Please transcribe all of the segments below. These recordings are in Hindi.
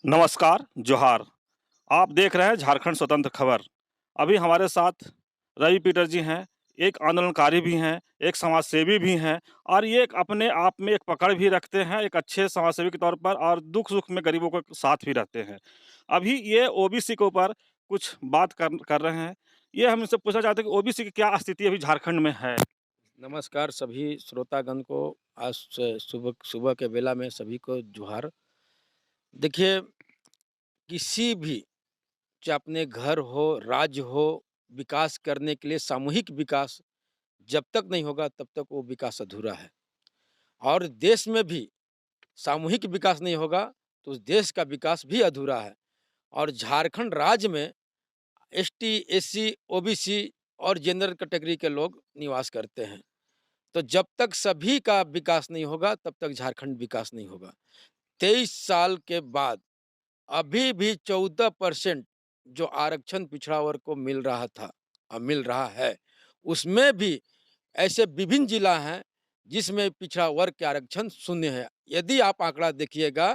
नमस्कार, जोहार। आप देख रहे हैं झारखंड स्वतंत्र खबर। अभी हमारे साथ रवि पीटर जी हैं, एक आंदोलनकारी भी हैं, एक समाजसेवी भी हैं और ये एक अपने आप में एक पकड़ भी रखते हैं, एक अच्छे समाजसेवी के तौर पर और दुख-सुख में गरीबों के साथ भी रहते हैं। अभी ये ओबीसी के ऊपर कुछ बात कर कर रहे हैं। ये हम इनसे पूछना चाहते हैं कि ओबीसी की क्या स्थिति अभी झारखंड में है? नमस्कार सभी श्रोतागण को। आज से सुबह सुबह के बेला में सभी को जोहार। देखिए, किसी भी चाहे अपने घर हो, राज्य हो, विकास करने के लिए सामूहिक विकास जब तक नहीं होगा तब तक वो विकास अधूरा है। और देश में भी सामूहिक विकास नहीं होगा तो उस देश का विकास भी अधूरा है। और झारखंड राज्य में एसटी, एससी, ओबीसी और जनरल कैटेगरी के लोग निवास करते हैं। तो जब तक सभी का विकास नहीं होगा तब तक झारखंड विकास नहीं होगा। 23 साल के बाद अभी भी 14% जो आरक्षण पिछड़ा वर्ग को मिल रहा था मिल रहा है, उसमें भी ऐसे विभिन्न जिला हैं जिसमें पिछड़ा वर्ग के आरक्षण शून्य है। यदि आप आंकड़ा देखिएगा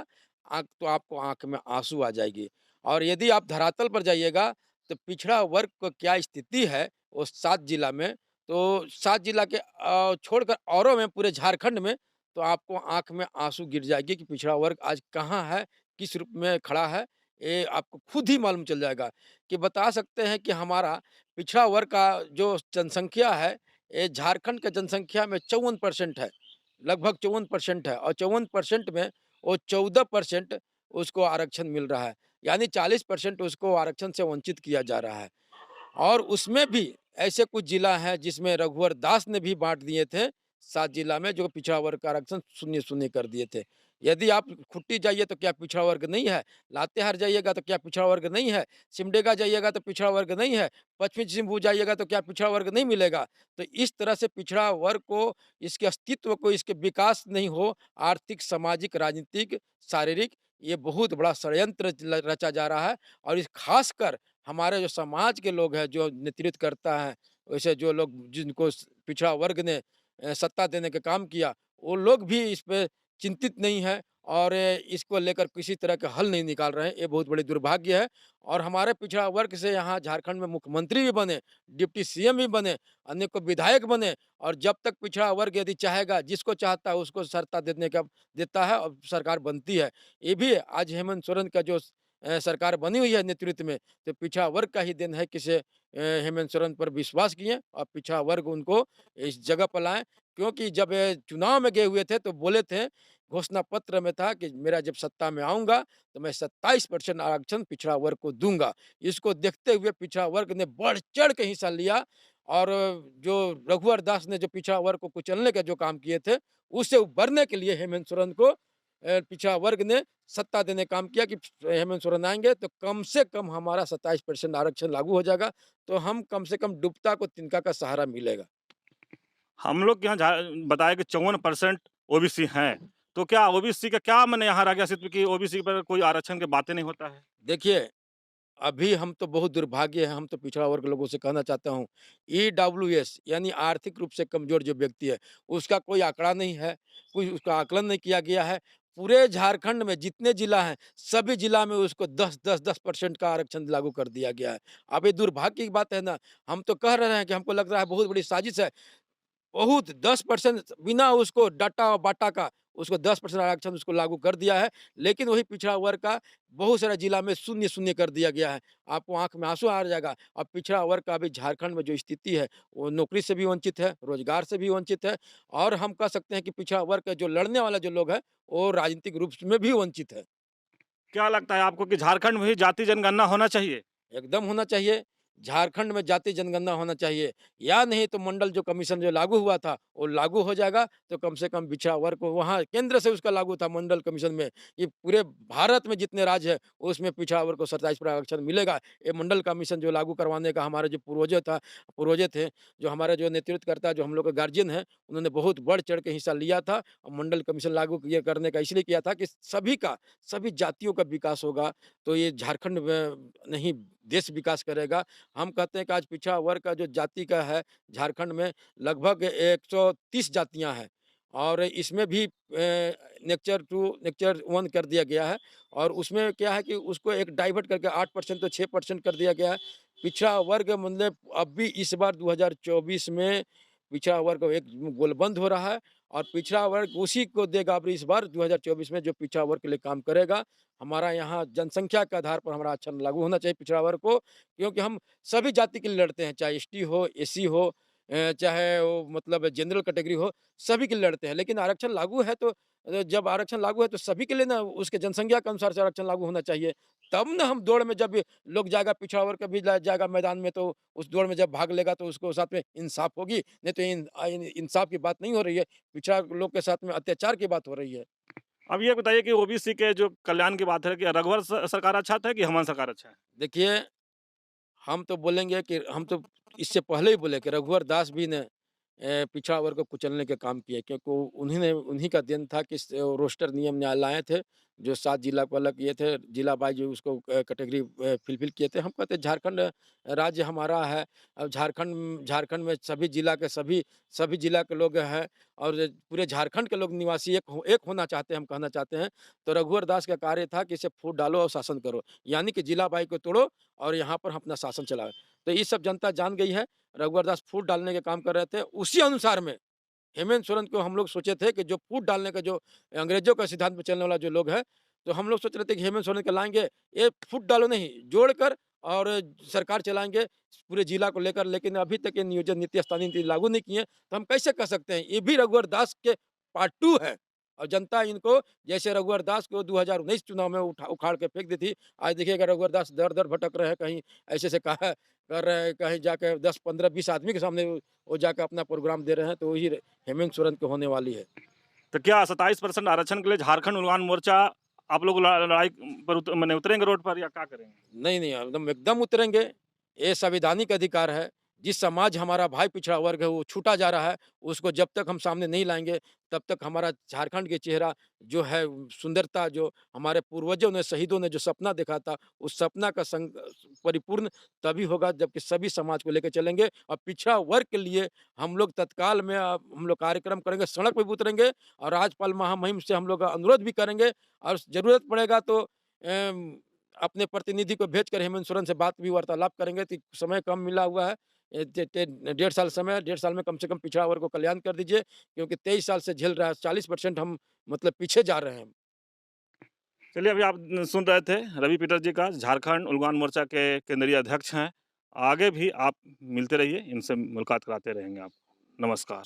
तो आपको आंख में आंसू आ जाएगी। और यदि आप धरातल पर जाइएगा तो पिछड़ा वर्ग को क्या स्थिति है वो 7 जिला में, तो 7 जिला के छोड़कर औरों में पूरे झारखंड में, तो आपको आंख में आंसू गिर जाएगी कि पिछड़ा वर्ग आज कहाँ है, किस रूप में खड़ा है। ये आपको खुद ही मालूम चल जाएगा कि बता सकते हैं कि हमारा पिछड़ा वर्ग का जो जनसंख्या है, ये झारखंड के जनसंख्या में 54% है, लगभग 54% है। और 54% में वो 14% उसको आरक्षण मिल रहा है, यानी 40% उसको आरक्षण से वंचित किया जा रहा है। और उसमें भी ऐसे कुछ जिला हैं जिसमें रघुवर दास ने भी बाँट दिए थे, 7 जिला में जो पिछड़ा वर्ग का आरक्षण शून्य-शून्य कर दिए थे। यदि आप खुट्टी जाइए तो क्या पिछड़ा वर्ग नहीं है? लातेहार जाइएगा तो क्या पिछड़ा वर्ग नहीं है? सिमडेगा जाइएगा तो पिछड़ा वर्ग नहीं है? पश्चिमी सिंहभूम जाइएगा तो क्या पिछड़ा वर्ग नहीं मिलेगा? तो इस तरह से पिछड़ा वर्ग को, इसके अस्तित्व को, इसके विकास नहीं हो, आर्थिक, सामाजिक, राजनीतिक, शारीरिक, ये बहुत बड़ा षड्यंत्र रचा जा रहा है। और इस खासकर हमारे जो समाज के लोग हैं, जो नेतृत्व करता है, वैसे जो लोग जिनको पिछड़ा वर्ग ने सत्ता देने का काम किया, वो लोग भी इस पे चिंतित नहीं है और इसको लेकर किसी तरह का हल नहीं निकाल रहे हैं। ये बहुत बड़ी दुर्भाग्य है। और हमारे पिछड़ा वर्ग से यहाँ झारखंड में मुख्यमंत्री भी बने, डिप्टी सीएम भी बने, अनेकों विधायक बने। और जब तक पिछड़ा वर्ग यदि चाहेगा, जिसको चाहता है उसको सत्ता देने का देता है और सरकार बनती है। ये भी आज हेमंत सोरेन का जो सरकार बनी हुई है नेतृत्व में, तो पिछड़ा वर्ग का ही देन है कि हेमंत सोरेन पर विश्वास किए और पिछड़ा वर्ग उनको इस जगह पर लाएँ। क्योंकि जब ये चुनाव में गए हुए थे तो बोले थे, घोषणा पत्र में था कि मेरा जब सत्ता में आऊँगा तो मैं 27% आरक्षण पिछड़ा वर्ग को दूँगा। इसको देखते हुए पिछड़ा वर्ग ने बढ़-चढ़ के हिस्सा लिया। और जो रघुवर दास ने जो पिछड़ा वर्ग को कुचलने का जो काम किए थे, उससे उभरने के लिए हेमंत सोरेन को पिछड़ा वर्ग ने सत्ता देने काम किया कि हेमंत सोरेन आएँगे तो कम से कम हमारा 27% आरक्षण लागू हो जाएगा, तो हम कम से कम डूबता को तिनका का सहारा मिलेगा। हम लोग के यहाँ बताया कि 54% ओबीसी हैं। तो क्या ओबीसी का क्या माने यहाँ रह गया अस्तित्व कि ओबीसी पर कोई आरक्षण की बातें नहीं होता है? देखिए, अभी हम तो बहुत दुर्भाग्य है, हम तो पिछड़ा वर्ग लोगों से कहना चाहता हूँ, ईडब्ल्यूएस यानी आर्थिक रूप से कमज़ोर जो व्यक्ति है, उसका कोई आँकड़ा नहीं है, कोई उसका आकलन नहीं किया गया है। पूरे झारखंड में जितने जिला हैं, सभी जिला में उसको 10% का आरक्षण लागू कर दिया गया है। अब ये दुर्भाग्य की बात है ना, हम तो कह रहे हैं कि हमको लग रहा है बहुत बड़ी साजिश है। बहुत 10% बिना उसको डाटा और बाटा का उसको 10% आरक्षण उसको लागू कर दिया है। लेकिन वही पिछड़ा वर्ग का बहुत सारे जिला में शून्य-शून्य कर दिया गया है। आपको आँख में आँसू आ जाएगा। अब पिछड़ा वर्ग का अभी झारखंड में जो स्थिति है, वो नौकरी से भी वंचित है, रोज़गार से भी वंचित है। और हम कह सकते हैं कि पिछड़ा वर्ग का जो लड़ने वाला जो लोग हैं, वो राजनीतिक रूप में भी वंचित है। क्या लगता है आपको कि झारखंड में ही जाति जनगणना होना चाहिए? एकदम होना चाहिए। झारखंड में जाति जनगणना होना चाहिए, या नहीं तो मंडल जो कमीशन जो लागू हुआ था, वो लागू हो जाएगा तो कम से कम पिछड़ा वर्ग को वहाँ केंद्र से उसका लागू था मंडल कमीशन में। ये पूरे भारत में जितने राज्य हैं, उसमें पिछड़ा वर्ग को 27% आरक्षण मिलेगा। ये मंडल कमीशन जो लागू करवाने का हमारे जो पूर्वज थे, जो हमारे जो नेतृत्वकर्ता, जो हम लोग के गार्जियन हैं, उन्होंने बहुत बढ़-चढ़ के हिस्सा लिया था और मंडल कमीशन लागू किए करने का इसलिए किया था कि सभी जातियों का विकास होगा, तो ये झारखंड में नहीं, देश विकास करेगा। हम कहते हैं कि आज पिछड़ा वर्ग का जो जाति का है, झारखंड में लगभग 130 जातियाँ हैं। और इसमें भी नेक्चर 2, नेक्चर 1 कर दिया गया है और उसमें क्या है कि उसको एक डाइवर्ट करके 8% तो 6% कर दिया गया है। पिछड़ा वर्ग मतलब अब भी इस बार 2024 में पिछड़ा वर्ग एक गोलबंद हो रहा है और पिछड़ा वर्ग उसी को देगा अब इस बार 2024 में जो पिछड़ा वर्ग के लिए काम करेगा। हमारा यहाँ जनसंख्या के आधार पर हमारा आरक्षण लागू होना चाहिए पिछड़ा वर्ग को, क्योंकि हम सभी जाति के लिए लड़ते हैं, चाहे एसटी हो, एससी हो, चाहे वो मतलब जनरल कैटेगरी हो, सभी के लिए लड़ते हैं। लेकिन आरक्षण लागू है तो जब आरक्षण लागू है तो सभी के लिए ना उसके जनसंख्या के अनुसार से आरक्षण लागू होना चाहिए। तब ना हम दौड़ में जब लोग जाएगा पिछड़ा वर्ग का भी जाएगा मैदान में तो उस दौड़ में जब भाग लेगा तो उसको साथ में इंसाफ होगी। नहीं तो इंसाफ की बात नहीं हो रही है, पिछड़ा लोग के साथ में अत्याचार की बात हो रही है। अब ये बताइए कि ओबीसी के जो कल्याण की बात है कि रघुवर सरकार अच्छा था कि हेमंत सरकार अच्छा है? देखिए, हम तो बोलेंगे कि हम तो इससे पहले ही बोले कि रघुवर दास भी ने पिछड़ा वर्ग को कुचलने के काम किए, क्योंकि उन्हीं का देन था कि रोस्टर नियम लाए थे जो 7 जिला को अलग किए थे, जिला वाइज जो उसको कैटेगरी फिलफिल किए थे। हम कहते हैं झारखंड राज्य हमारा है। अब झारखंड झारखंड में सभी जिला के सभी जिला के लोग हैं और पूरे झारखंड के लोग निवासी एक होना चाहते हैं, हम कहना चाहते हैं। तो रघुवर दास का कार्य था कि इसे फूट डालो और शासन करो, यानी कि जिला वाइज को तोड़ो और यहाँ पर हम अपना शासन चलाएं। तो ये सब जनता जान गई है। रघुवर दास फूट डालने के काम कर रहे थे, उसी अनुसार में हेमंत सोरेन को हम लोग सोचे थे कि जो फूट डालने का जो अंग्रेजों का सिद्धांत पे चलने वाला जो लोग है, तो हम लोग सोच रहे थे कि हेमंत सोरेन को लाएँगे, ये फूट डालो नहीं, जोड़कर और सरकार चलाएँगे पूरे जिला को लेकर। लेकिन अभी तक ये नियोजन नीति, स्थानीय नीति लागू नहीं किए, तो हम कैसे कह सकते हैं? ये भी रघुवर दास के पार्ट 2 है और जनता इनको जैसे रघुवर दास को 2019 चुनाव में उखाड़ के फेंक दी थी, आज देखिएगा रघुवर दास दर-दर भटक रहे हैं, कहीं ऐसे से कहा कर रहे हैं, कहीं जाके 10, 15, 20 आदमी के सामने वो जाके अपना प्रोग्राम दे रहे हैं, तो वही हेमंत सोरेन की होने वाली है। तो क्या 27% आरक्षण के लिए झारखंड उन्मुलन मोर्चा आप लोग लड़ाई पर माने उतरेंगे रोड पर या क्या करेंगे? नहीं, नहीं, एकदम एकदम उतरेंगे। ये संवैधानिक अधिकार है। जिस समाज हमारा भाई पिछड़ा वर्ग है वो छूटा जा रहा है, उसको जब तक हम सामने नहीं लाएँगे, तब तक हमारा झारखंड के चेहरा जो है सुंदरता जो हमारे पूर्वजों ने, शहीदों ने जो सपना देखा था, उस सपना का परिपूर्ण तभी होगा जबकि सभी समाज को लेके चलेंगे और पिछड़ा वर्ग के लिए हम लोग तत्काल में हम लोग कार्यक्रम करेंगे, सड़क पे भी उतरेंगे और राज्यपाल महामहिम से हम लोग अनुरोध भी करेंगे और ज़रूरत पड़ेगा तो अपने प्रतिनिधि को भेजकर हेमंत सोरेन से बात भी वार्तालाप करेंगे कि समय कम मिला हुआ है। 1.5 साल में कम से कम पिछड़ा वर्ग को कल्याण कर दीजिए, क्योंकि 23 साल से झेल रहा है, 40% हम मतलब पीछे जा रहे हैं। चलिए अभी आप सुन रहे थे रवि पीटर जी का, झारखंड उन्मुलन मोर्चा के केंद्रीय अध्यक्ष हैं। आगे भी आप मिलते रहिए, इनसे मुलाकात कराते रहेंगे आप। नमस्कार।